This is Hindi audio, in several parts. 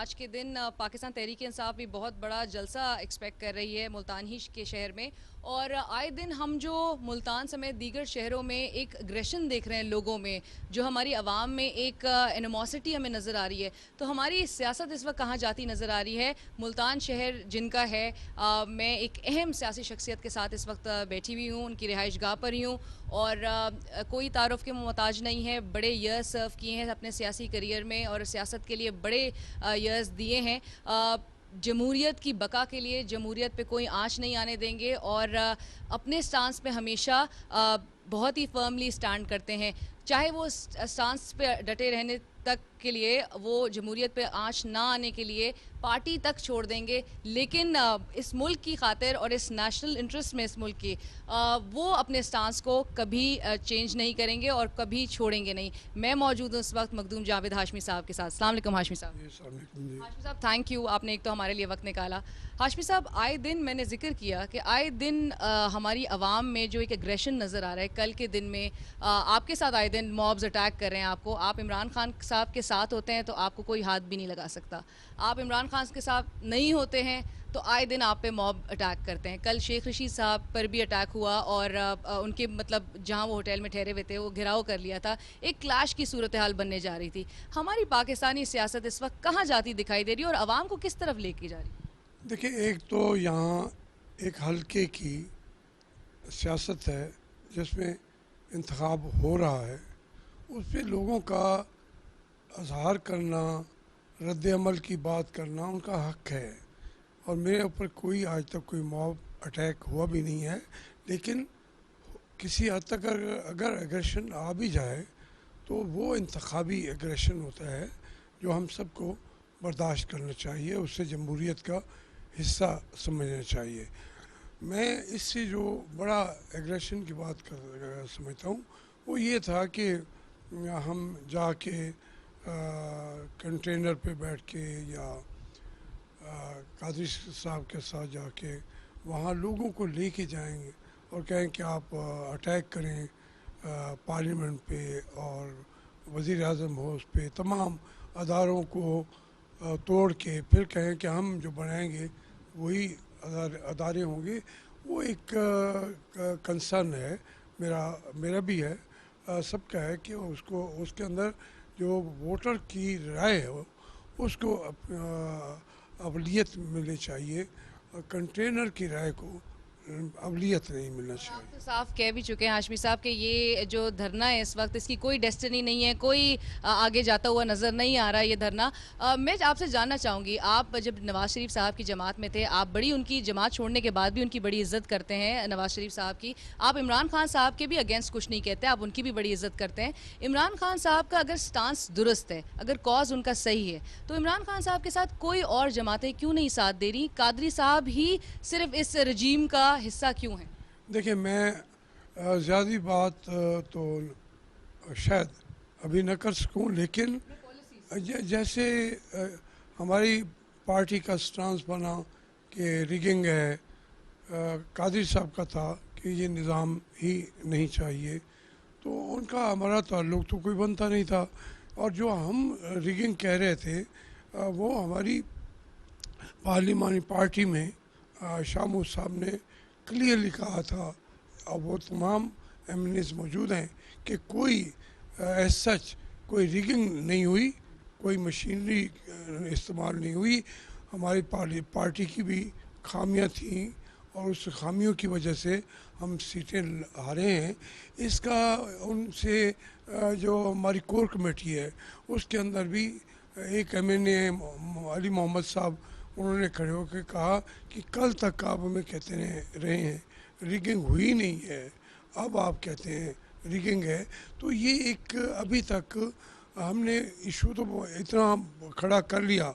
आज के दिन पाकिस्तान तहरीक-ए-इंसाफ भी बहुत बड़ा जलसा एक्सपेक्ट कर रही है मुल्तान ही के शहर में। और आए दिन हम जो मुल्तान समेत दीगर शहरों में एक एग्रेशन देख रहे हैं लोगों में, जो हमारी आवाम में एक एनिमोसिटी हमें नज़र आ रही है। तो हमारी सियासत इस वक्त कहाँ जाती नज़र आ रही है? मुल्तान शहर जिनका है, मैं एक अहम सियासी शख्सियत के साथ इस वक्त बैठी हुई हूँ, उनकी रिहाइश गाह पर ही हूँ। और कोई तारुफ के मोहताज नहीं है, बड़े ईयर्स सर्व किए हैं अपने सियासी करियर में और सियासत के लिए बड़े ईयर्स दिए हैं। जमहूरियत की बका के लिए जमहूरियत पे कोई आँच नहीं आने देंगे और अपने स्टांस पे हमेशा बहुत ही फर्मली स्टैंड करते हैं। चाहे वो स्टांस पे डटे रहने तक के लिए, वो जमहूरियत पे आँच ना आने के लिए पार्टी तक छोड़ देंगे, लेकिन इस मुल्क की खातिर और इस नेशनल इंटरेस्ट में इस मुल्क की वो अपने स्टांस को कभी चेंज नहीं करेंगे और कभी छोड़ेंगे नहीं। मैं मौजूद हूँ इस वक्त मखदूम जावेद हाशमी साहब के साथ। अस्सलाम वालेकुम हाशमी साहब। हाशमी साहब, थैंक यू, आपने एक तो हमारे लिए वक्त निकाला। हाशमी साहब, आए दिन मैंने जिक्र किया कि आए दिन हमारी आवाम में जो एक एग्रेशन नज़र आ रहा है, कल के दिन में आपके साथ आए दिन मॉब्स अटैक कर रहे हैं आपको। आप इमरान खान साहब के साथ होते हैं तो आपको कोई हाथ भी नहीं लगा सकता, आप इमरान खान के साथ नहीं होते हैं तो आए दिन आप पे मॉब अटैक करते हैं। कल शेख रशीद साहब पर भी अटैक हुआ और उनके मतलब जहां वो होटल में ठहरे हुए थे वो घिराव कर लिया था। एक क्लैश की सूरत हाल बनने जा रही थी। हमारी पाकिस्तानी सियासत इस वक्त कहाँ जाती दिखाई दे रही है और आवाम को किस तरफ लेके जा रही है? देखिए, एक तो यहाँ एक हल्के की सियासत है जिसमें इंतखाब हो रहा है, उस पर लोगों का अजहार करना, रद्द अमल की बात करना उनका हक है। और मेरे ऊपर कोई आज तक कोई मॉब अटैक हुआ भी नहीं है, लेकिन किसी हद तक अगर एग्रेशन आ भी जाए तो वो इंतखाबी एग्रेशन होता है जो हम सबको बर्दाश्त करना चाहिए, उससे जमहूरियत का हिस्सा समझना चाहिए। मैं इससे जो बड़ा एग्रेशन की बात कर समझता हूँ वो ये था कि हम जाके कंटेनर पे बैठ के या कादरी साहब के साथ जाके वहाँ लोगों को लेके जाएंगे और कहें कि आप अटैक करें पार्लियामेंट पे और वज़ीर आज़म हो उस पर, तमाम अदारों को तोड़ के फिर कहें कि हम जो बनाएंगे वही अदारे होंगे, वो एक कंसर्न है मेरा भी है, सबका है कि उसको उसके अंदर जो वोटर की राय है उसको अवलियत मिलनी चाहिए, कंटेनर की राय को अवलियत नहीं मिलना आप चाहिए। तो साफ कह भी चुके हैं हाशमी साहब कि ये जो धरना है इस वक्त, इसकी कोई डेस्टिनी नहीं है, कोई आगे जाता हुआ नज़र नहीं आ रहा है ये धरना। मैं आपसे जानना चाहूँगी, आप जब नवाज शरीफ साहब की जमात में थे, आप बड़ी उनकी जमात छोड़ने के बाद भी उनकी बड़ी इज्जत करते हैं नवाज शरीफ साहब की। आप इमरान खान साहब के भी अगेंस्ट कुछ नहीं कहते, आप उनकी भी बड़ी इज्जत करते हैं। इमरान खान साहब का अगर स्टांस दुरुस्त है, अगर कॉज उनका सही है, तो इमरान खान साहब के साथ कोई और जमातें क्यों नहीं साथ दे रही? कादरी साहब ही सिर्फ इस रजीम का हिस्सा क्यों है? देखिए, मैं ज़्यादा बात तो शायद अभी न कर सकूं, लेकिन जैसे हमारी पार्टी का स्टांस बना कि रिगिंग है, कादरी साहब का था कि ये निज़ाम ही नहीं चाहिए, तो उनका हमारा ताल्लुक़ तो कोई बनता नहीं था। और जो हम रिगिंग कह रहे थे वो हमारी पार्लिमानी पार्टी में शामू साहब ने क्लियरली कहा था, और वो तमाम एमएनएस मौजूद हैं कि कोई एज सच कोई रिगिंग नहीं हुई, कोई मशीनरी इस्तेमाल नहीं हुई। हमारी पार्टी की भी खामियां थीं और उस खामियों की वजह से हम सीटें हारे हैं। इसका उनसे जो हमारी कोर कमेटी है उसके अंदर भी एक एमएनए अली मोहम्मद साहब, उन्होंने खड़े होकर कहा कि कल तक आप हमें कहते रहे हैं रिगिंग हुई नहीं है, अब आप कहते हैं रिगिंग है। तो ये एक अभी तक हमने इशू तो इतना खड़ा कर लिया,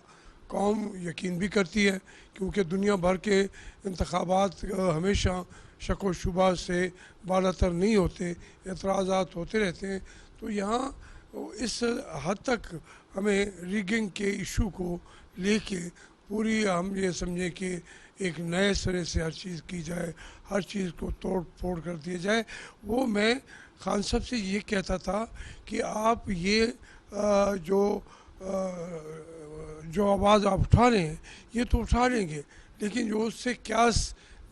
कौम यकीन भी करती है क्योंकि दुनिया भर के इंतखाबात हमेशा शक व शुबा से बालातर नहीं होते, एतराज़ात होते रहते हैं। तो यहाँ इस हद तक हमें रिगिंग के इशू को लेके पूरी हम ये समझें कि एक नए सिरे से हर चीज़ की जाए, हर चीज़ को तोड़ फोड़ कर दिया जाए। वो मैं खान साहब से ये कहता था कि आप ये जो जो आवाज़ आप उठा रहे हैं ये तो उठा लेंगे, लेकिन जो उससे क्या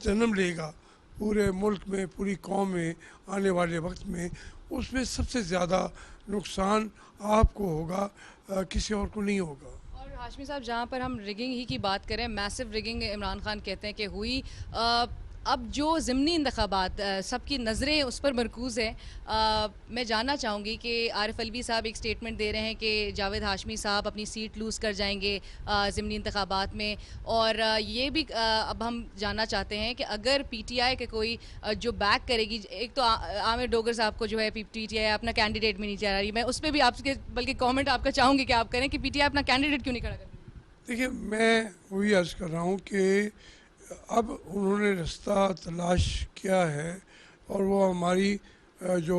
जन्म लेगा पूरे मुल्क में, पूरी कौम में आने वाले वक्त में, उसमें सबसे ज़्यादा नुकसान आपको होगा, किसी और को नहीं होगा। और हाशमी साहब, जहाँ पर हम रिगिंग ही की बात करें, मैसिव रिगिंग इमरान खान कहते हैं कि हुई, अब जो ज़िमनी इंतखाबात सबकी नज़रें उस पर मरकूज़ है। मैं जानना चाहूँगी कि आरिफ अलवी साहब एक स्टेटमेंट दे रहे हैं कि जावेद हाशमी साहब अपनी सीट लूज़ कर जाएंगे ज़िमनी इंतखाबात में, और ये भी अब हम जानना चाहते हैं कि अगर पीटीआई के कोई जो बैक करेगी, एक तो आमिर डोगर साहब को जो है पीटीआई अपना कैंडिडेट भी नहीं चला रही, मैं उस पर भी आपके बल्कि कॉमेंट आपका चाहूँगी कि आप करें कि पीटीआई अपना कैंडिडेट क्यों नहीं खड़ा कर रही। देखिए, मैं वही अर्ज़ कर रहा हूँ कि अब उन्होंने रास्ता तलाश किया है, और वो हमारी जो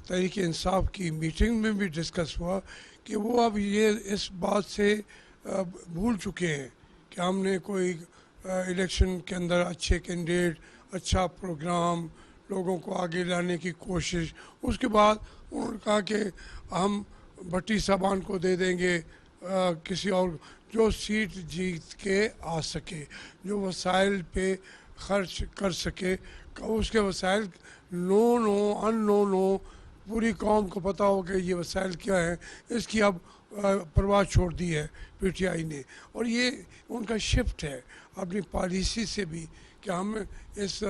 तहरीक इंसाफ की मीटिंग में भी डिस्कस हुआ कि वो अब ये इस बात से भूल चुके हैं कि हमने कोई इलेक्शन के अंदर अच्छे कैंडिडेट, अच्छा प्रोग्राम, लोगों को आगे लाने की कोशिश। उसके बाद उन्होंने कहा कि हम भट्टी साहबान को दे देंगे, किसी और जो सीट जीत के आ सके, जो वसाइल पे खर्च कर सके, उसके वसाइल नोन हो अननोन हो, पूरी कौम को पता हो कि ये वसाइल क्या है, इसकी अब परवाह छोड़ दी है पीटीआई ने। और ये उनका शिफ्ट है अपनी पॉलिसी से भी कि हम इस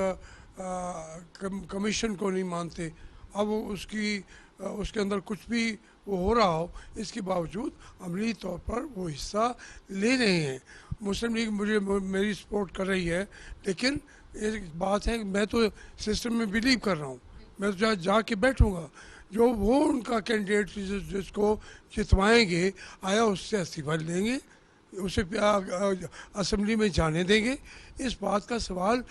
कमीशन को नहीं मानते। अब उसके अंदर कुछ भी वो हो रहा हो, इसके बावजूद अमली तौर पर वो हिस्सा ले रहे हैं। मुस्लिम लीग मेरी सपोर्ट कर रही है, लेकिन एक बात है, मैं तो सिस्टम में बिलीव कर रहा हूँ, मैं तो जाके बैठूँगा, जो वो उनका कैंडिडेट जिसको जितवाएंगे आया उससे इस्तीफा लेंगे, उसे असम्बली में जाने देंगे। इस बात का सवाल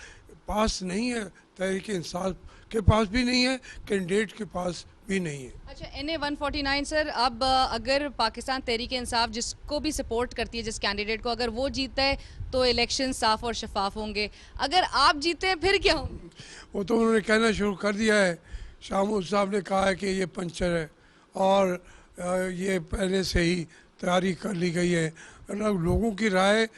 पास नहीं है, तहरीक इंसाफ के पास भी नहीं है, कैंडिडेट के पास भी नहीं है। अच्छा, NA 149 सर, अब अगर पाकिस्तान तहरीक इंसाफ जिसको भी सपोर्ट करती है, जिस कैंडिडेट को, अगर वो जीता है तो इलेक्शन साफ और शफाफ होंगे, अगर आप जीते हैं फिर क्या होंगे? वो तो उन्होंने कहना शुरू कर दिया है। शामूद साहब ने कहा है कि ये पंचर है, और ये पहले से ही तैयारी कर ली गई है। लोगों की राय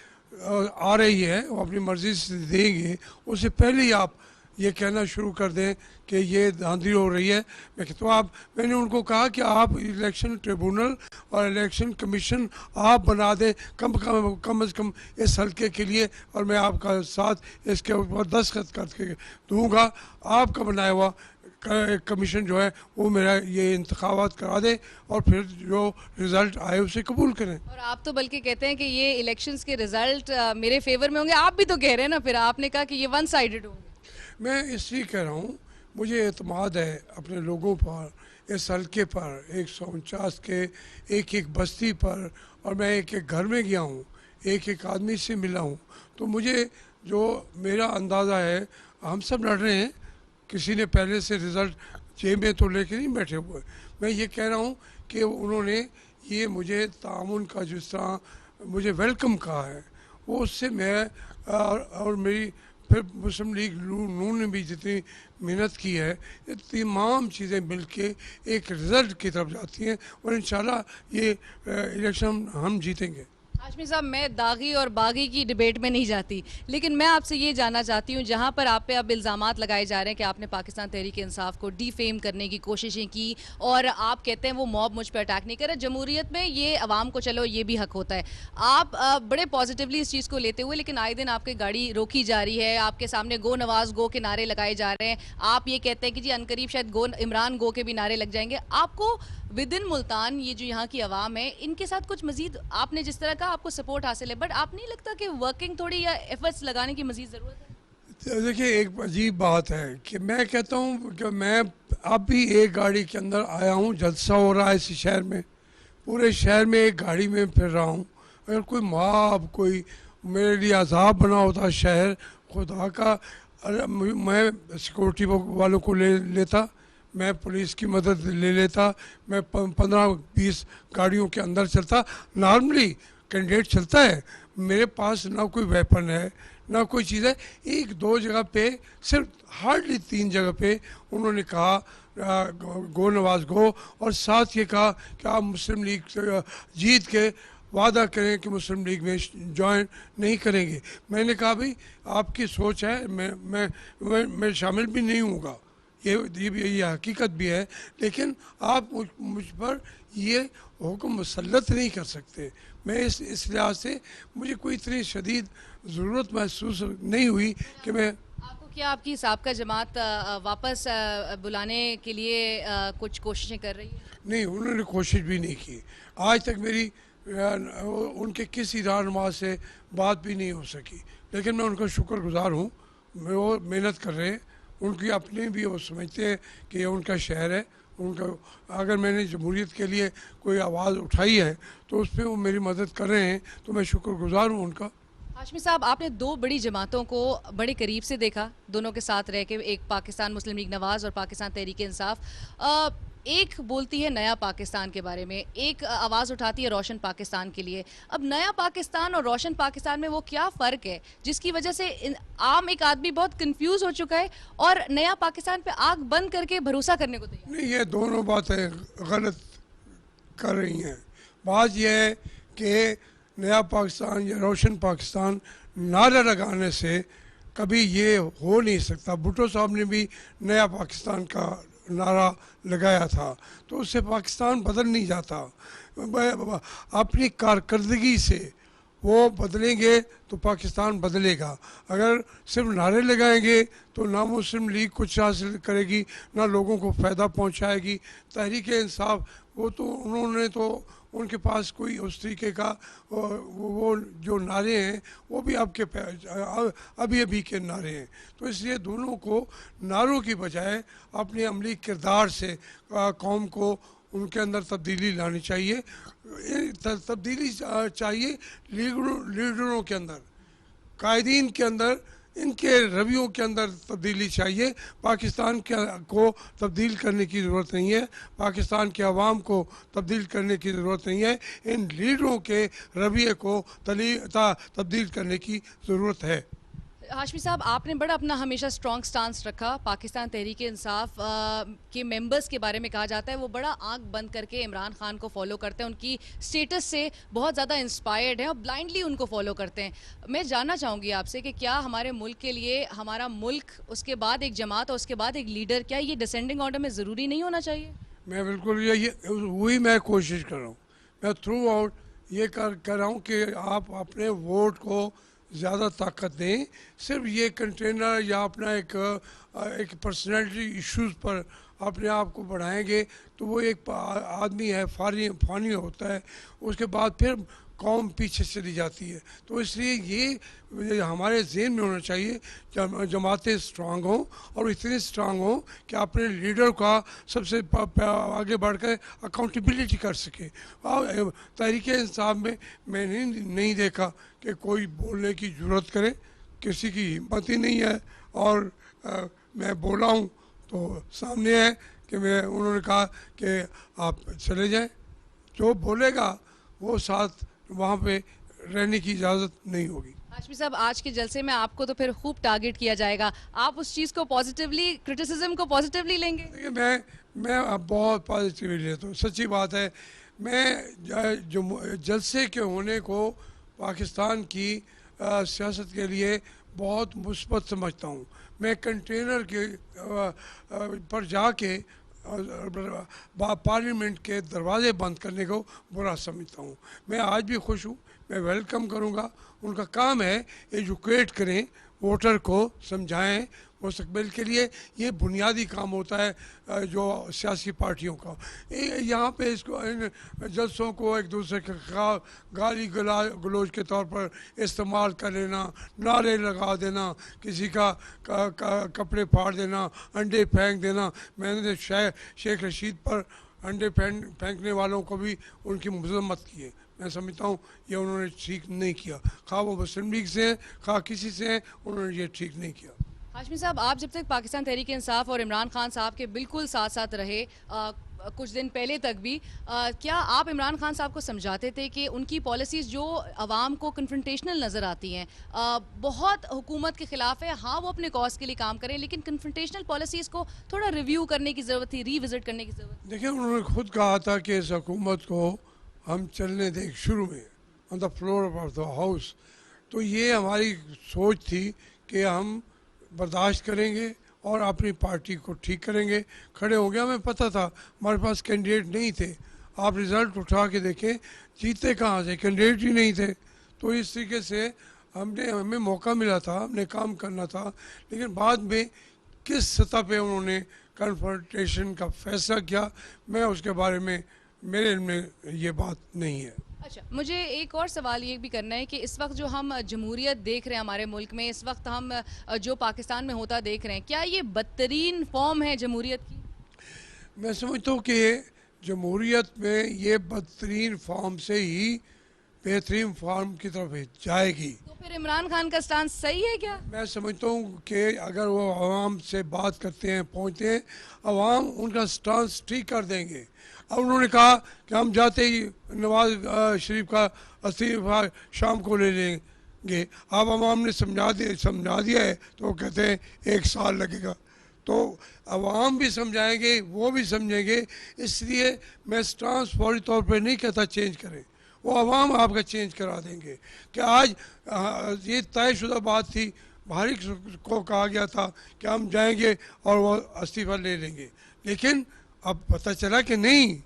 आ रही है, वो अपनी मर्ज़ी से देंगे, उससे पहले ही आप ये कहना शुरू कर दें कि ये धांधली हो रही है। मैंने उनको कहा कि आप इलेक्शन ट्रिब्यूनल और इलेक्शन कमीशन आप बना दें, कम से कम इस हल्के के लिए, और मैं आपका साथ इसके ऊपर दस्तखत करके दूंगा। आपका बनाया हुआ कमीशन जो है वो मेरा ये इंतखाबात करा दे, और फिर जो रिज़ल्ट आए उसे कबूल करें। और आप तो बल्कि कहते हैं कि ये इलेक्शंस के रिजल्ट मेरे फेवर में होंगे, आप भी तो कह रहे हैं ना, फिर आपने कहा कि ये वन साइडेड होंगे। मैं इसलिए कह रहा हूँ, मुझे एतमाद है अपने लोगों पर, इस हल्के पर, 149 के एक एक बस्ती पर, और मैं एक एक घर में गया हूँ, एक एक आदमी से मिला हूँ, तो मुझे जो मेरा अंदाज़ा है, हम सब लड़ रहे हैं, किसी ने पहले से रिज़ल्ट जेब में तो लेके नहीं बैठे हुए। मैं ये कह रहा हूँ कि उन्होंने ये मुझे ताउन का जिस तरह मुझे वेलकम कहा है, वो उससे मैं और मेरी फिर मुस्लिम लीग नून ने भी जितनी मेहनत की है, ये तमाम चीज़ें मिलके एक रिज़ल्ट की तरफ जाती हैं, और इंशाल्लाह ये इलेक्शन हम जीतेंगे। हाशमी साहब, मैं दागी और बागी की डिबेट में नहीं जाती, लेकिन मैं आपसे ये जानना चाहती हूँ, जहाँ पर आप पे अब इल्ज़ामात लगाए जा रहे हैं कि आपने पाकिस्तान तहरीक इंसाफ को डीफेम करने की कोशिशें की, और आप कहते हैं वो मॉब मुझ पर अटैक नहीं करे, जमहूरियत में ये अवाम को चलो ये भी हक होता है। आप बड़े पॉजिटिवली इस चीज़ को लेते हुए, लेकिन आए दिन आपकी गाड़ी रोकी जा रही है, आपके सामने गो नवाज गो के नारे लगाए जा रहे हैं, आप ये कहते हैं कि जी अनकरीब शायद इमरान गो के भी नारे लग जाएंगे। आपको विद इन मुल्तान ये जो यहाँ की आवाम है, इनके साथ कुछ मजीद, आपने जिस तरह का आपको सपोर्ट हासिल है, बट आप नहीं लगता कि वर्किंग थोड़ी या एफर्ट्स लगाने की मजीद ज़रूरत है? देखिए, एक अजीब बात है कि मैं कहता हूँ कि मैं अब भी एक गाड़ी के अंदर आया हूँ, जलसा हो रहा है इस शहर में, पूरे शहर में एक गाड़ी में फिर रहा हूँ। अगर कोई मॉब, कोई मेरे लिए अजाब बना होता शहर, खुदा का, मैं सिक्योरिटी वालों को ले लेता, मैं पुलिस की मदद ले लेता, मैं 15-20 गाड़ियों के अंदर चलता। नॉर्मली कैंडिडेट चलता है, मेरे पास ना कोई वेपन है ना कोई चीज़ है। एक दो जगह पे, सिर्फ हार्डली 3 जगह पे उन्होंने कहा गो नवाज गो, और साथ ये कहा कि आप मुस्लिम लीग जीत के वादा करें कि मुस्लिम लीग में ज्वाइन नहीं करेंगे। मैंने कहा भाई आपकी सोच है, मैं शामिल भी नहीं हूँगा, ये हकीकत भी है, लेकिन आप मुझ पर ये हुक्म मुसल्लत नहीं कर सकते। मैं इस लिहाज से मुझे कोई इतनी शदीद ज़रूरत महसूस नहीं हुई कि मैं आपको क्या आपकी साबका जमात वापस बुलाने के लिए कुछ कोशिशें कर रही है? नहीं, उन्होंने कोशिश भी नहीं की। आज तक मेरी उनके किसी रहनुमा से बात भी नहीं हो सकी, लेकिन मैं उनका शुक्रगुजार हूँ। वो मेहनत कर रहे हैं, उनकी अपनी भी वो समझते हैं कि ये उनका शहर है। उनका अगर मैंने जमहूरियत के लिए कोई आवाज़ उठाई है तो उस पर वो मेरी मदद कर रहे हैं, तो मैं शुक्रगुजार हूँ उनका। हाशमी साहब, आपने दो बड़ी जमातों को बड़े करीब से देखा, दोनों के साथ रह के, एक पाकिस्तान मुस्लिम लीग नवाज़ और पाकिस्तान तहरीक इंसाफ। एक बोलती है नया पाकिस्तान के बारे में, एक आवाज़ उठाती है रोशन पाकिस्तान के लिए। अब नया पाकिस्तान और रोशन पाकिस्तान में वो क्या फ़र्क है जिसकी वजह से आम एक आदमी बहुत कंफ्यूज हो चुका है और नया पाकिस्तान पे आंख बंद करके भरोसा करने को तैयार? नहीं, ये दोनों बातें गलत कर रही हैं। बात यह है कि नया पाकिस्तान या रोशन पाकिस्तान नारा लगाने से कभी ये हो नहीं सकता। भुट्टो साहब ने भी नया पाकिस्तान का नारा लगाया था, तो उससे पाकिस्तान बदल नहीं जाता। अपनी कारकर्दगी से वो बदलेंगे तो पाकिस्तान बदलेगा। अगर सिर्फ नारे लगाएंगे तो ना मुस्लिम लीग कुछ हासिल करेगी, ना लोगों को फ़ायदा पहुंचाएगी। तहरीक इंसाफ वो तो उन्होंने तो उनके पास कोई उस तरीके का वो जो नारे हैं वो भी आपके अभी के नारे हैं। तो इसलिए दोनों को नारों की बजाय अपने अमली किरदार से कौम को उनके अंदर तब्दीली लानी चाहिए। तब्दीली चाहिए लीडरों के अंदर, कायदीन के अंदर, इनके रवैयों के अंदर तब्दीली चाहिए। पाकिस्तान को तब्दील करने की ज़रूरत नहीं है, पाकिस्तान के अवाम को तब्दील करने की ज़रूरत नहीं है, इन लीडरों के रवैये को तब्दील करने की ज़रूरत है। हाशमी साहब, आपने बड़ा अपना हमेशा स्ट्रॉन्ग स्टांस रखा। पाकिस्तान तहरीक इंसाफ के मेंबर्स के बारे में कहा जाता है वो बड़ा आंख बंद करके इमरान खान को फॉलो करते हैं, उनकी स्टेटस से बहुत ज़्यादा इंस्पायर्ड हैं और ब्लाइंडली उनको फॉलो करते हैं। मैं जानना चाहूँगी आपसे कि क्या हमारे मुल्क के लिए हमारा मुल्क, उसके बाद एक जमात और उसके बाद एक लीडर, क्या ये डिसेंडिंग ऑर्डर में ज़रूरी नहीं होना चाहिए? मैं बिल्कुल ये वही मैं कोशिश कर रहा हूँ। मैं थ्रू आउट ये कर रहा हूँ कि आप अपने वोट को ज़्यादा ताकत दें। सिर्फ ये कंटेनर या अपना एक पर्सनैलिटी इश्यूज़ पर अपने आप को बढ़ाएंगे तो वो एक आदमी है फानी होता है, उसके बाद फिर कौम पीछे चली जाती है। तो इसलिए ये हमारे ज़हन में होना चाहिए कि जमातें स्ट्रांग हों और इतनी स्ट्रांग हों कि अपने लीडर का सबसे आगे बढ़कर अकाउंटेबिलिटी कर सके। और तहरीक इंसाफ में मैंने नहीं देखा कि कोई बोलने की ज़रूरत करे, किसी की हिम्मत ही नहीं है। और मैं बोला हूँ तो सामने है कि उन्होंने कहा कि आप चले जाएं, जो बोलेगा वो साथ वहाँ पे रहने की इजाज़त नहीं होगी। हाशमी साहब, आज के जलसे में आपको तो फिर खूब टारगेट किया जाएगा, आप उस चीज़ को पॉजिटिवली, क्रिटिसिज्म को पॉजिटिवली लेंगे? देखिए, मैं अब बहुत पॉजिटिवली लेता हूँ। सच्ची बात है, मैं जो जलसे के होने को पाकिस्तान की सियासत के लिए बहुत मुस्बत समझता हूँ। मैं कंटेनर के पर जाके पार्लियामेंट के दरवाजे बंद करने को बुरा समझता हूँ। मैं आज भी खुश हूँ, मैं वेलकम करूँगा। उनका काम है एजुकेट करें, वोटर को समझाएं मुस्तकबिल के लिए। ये बुनियादी काम होता है जो सियासी पार्टियों का। यहाँ पे इसको इन जलसों को एक दूसरे के गाली गलौज के तौर पर इस्तेमाल कर लेना, नारे लगा देना, किसी का कपड़े फाड़ देना, अंडे फेंक देना। मैंने शेख रशीद पर अंडे फेंकने वालों को भी उनकी मजम्मत की है। मैं समझता हूँ ये उन्होंने ठीक नहीं किया, खा वो मुस्लिम लीग से हैं खा किसी से हैं, उन्होंने ये ठीक नहीं किया। हाशमी साहब, आप जब तक पाकिस्तान तहरीक इंसाफ और इमरान खान साहब के बिल्कुल साथ साथ रहे, कुछ दिन पहले तक भी क्या आप इमरान खान साहब को समझाते थे कि उनकी पॉलिसीज़ जो आवाम को कन्फ्रंटेशनल नज़र आती हैं, बहुत हुकूमत के ख़िलाफ़ है, हाँ वो अपने कॉज के लिए काम करें, लेकिन कन्फ्रंटेशनल पॉलिसीज़ को थोड़ा रिव्यू करने की ज़रूरत थी, रीविज़िट करने की ज़रूरत थी? देखिए, उन्होंने खुद कहा था कि इस हुकूमत को हम चलने दें शुरू में on the floor of the house. तो ये हमारी सोच थी कि हम बर्दाश्त करेंगे और अपनी पार्टी को ठीक करेंगे, खड़े हो गए। हमें पता था हमारे पास कैंडिडेट नहीं थे। आप रिज़ल्ट उठा के देखें, जीते कहाँ से, कैंडिडेट ही नहीं थे। तो इस तरीके से हमें मौका मिला था, हमने काम करना था, लेकिन बाद में किस सतह पे उन्होंने कन्फ्रंटेशन का फैसला किया, मैं उसके बारे में, मेरे इल्म में ये बात नहीं है। अच्छा, मुझे एक और सवाल ये भी करना है कि इस वक्त जो हम जमहूरियत देख रहे हैं हमारे मुल्क में, इस वक्त हम जो पाकिस्तान में होता देख रहे हैं, क्या ये बदतरीन फॉर्म है जमहूरियत की? मैं समझता हूँ कि जमहूरियत में ये बदतरीन फॉर्म से ही बेहतरीन फॉर्म की तरफ जाएगी। तो फिर इमरान खान का स्टांस सही है क्या? मैं समझता हूँ कि अगर वो आवाम से बात करते हैं, पहुँचते हैं, आवाम उनका स्टांस ठीक कर देंगे। अब उन्होंने कहा कि हम जाते ही नवाज शरीफ का इस्तीफा शाम को ले लेंगे। अब आवाम ने समझा दिया है, तो वो कहते हैं 1 साल लगेगा। तो आवाम भी समझाएंगे, वो भी समझेंगे। इसलिए मैं स्टांस फौरी तौर पर नहीं कहता चेंज करें, वो आवाम आपका चेंज करा देंगे। कि आज ये तयशुदा बात थी, भारी को कहा गया था कि हम जाएंगे और वो इस्तीफा ले लेंगे, लेकिन अब पता चला कि नहीं,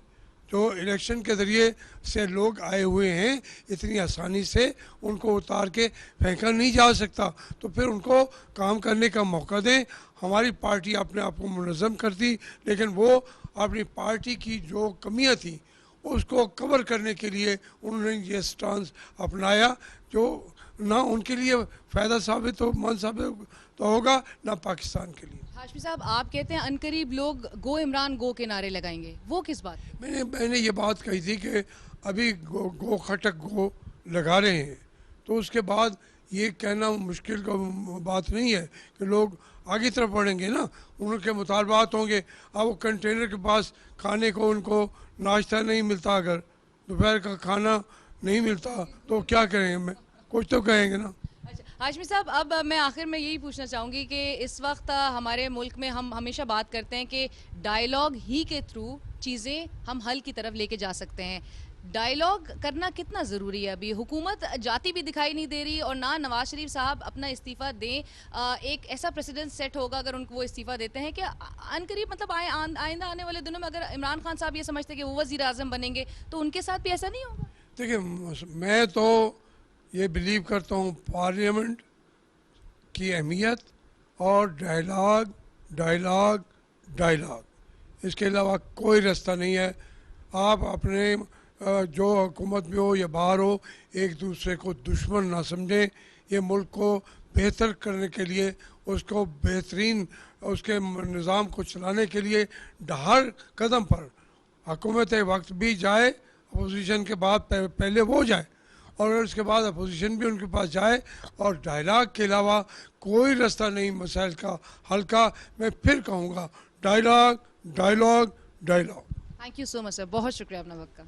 जो इलेक्शन के ज़रिए से लोग आए हुए हैं, इतनी आसानी से उनको उतार के फेंका नहीं जा सकता। तो फिर उनको काम करने का मौका दें। हमारी पार्टी अपने आप को मुनज़्ज़म करती, लेकिन वो अपनी पार्टी की जो कमियां थी उसको कवर करने के लिए उन्होंने ये स्टांस अपनाया, जो ना उनके लिए फ़ायदा साबित हो, मन साबित तो होगा, ना पाकिस्तान के लिए। हाशमी साहब, आप कहते हैं अनकरीब लोग गो इमरान गो के नारे लगाएंगे, वो किस बात? मैंने ये बात कही थी कि अभी गो खटक गो लगा रहे हैं, तो उसके बाद ये कहना मुश्किल का बात नहीं है कि लोग आगे तरफ बढ़ेंगे ना, उनके मुतालबात होंगे। अब वो कंटेनर के पास खाने को उनको नाश्ता नहीं मिलता, अगर दोपहर का खाना नहीं मिलता तो क्या करेंगे, मैं कुछ तो कहेंगे ना। अच्छा हाशमी साहब, अब मैं आखिर में यही पूछना चाहूँगी कि इस वक्त हमारे मुल्क में हम हमेशा बात करते हैं कि डायलॉग ही के थ्रू चीज़ें हम हल की तरफ लेके जा सकते हैं। डायलॉग करना कितना ज़रूरी है? अभी हुकूमत जाती भी दिखाई नहीं दे रही, और ना नवाज शरीफ साहब अपना इस्तीफ़ा दें, एक ऐसा प्रेसिडेंट सेट होगा अगर उनको वो इस्तीफ़ा देते हैं कि अनकरीब, मतलब आइंदा आने वाले दिनों में अगर इमरान खान साहब ये समझते हैं कि वो वज़ीर आज़म बनेंगे, तो उनके साथ भी ऐसा नहीं होगा? देखिए, मैं तो ये बिलीव करता हूँ पार्लियामेंट की अहमियत और डायलॉग डायलॉग डायलॉग, इसके अलावा कोई रास्ता नहीं है। आप अपने जो हुकूमत में हो या बाहर हो, एक दूसरे को दुश्मन ना समझें। ये मुल्क को बेहतर करने के लिए, उसको बेहतरीन उसके निज़ाम को चलाने के लिए हर कदम पर हुकूमत वक्त भी जाए, अपोजिशन के बाद पहले वो जाए, और उसके बाद अपोजिशन भी उनके पास जाए, और डायलॉग के अलावा कोई रास्ता नहीं मसाइल का हल का। मैं फिर कहूँगा, dialogue dialogue dialogue. Thank you so much sir, बहुत शुक्रिया अपना वक्त का।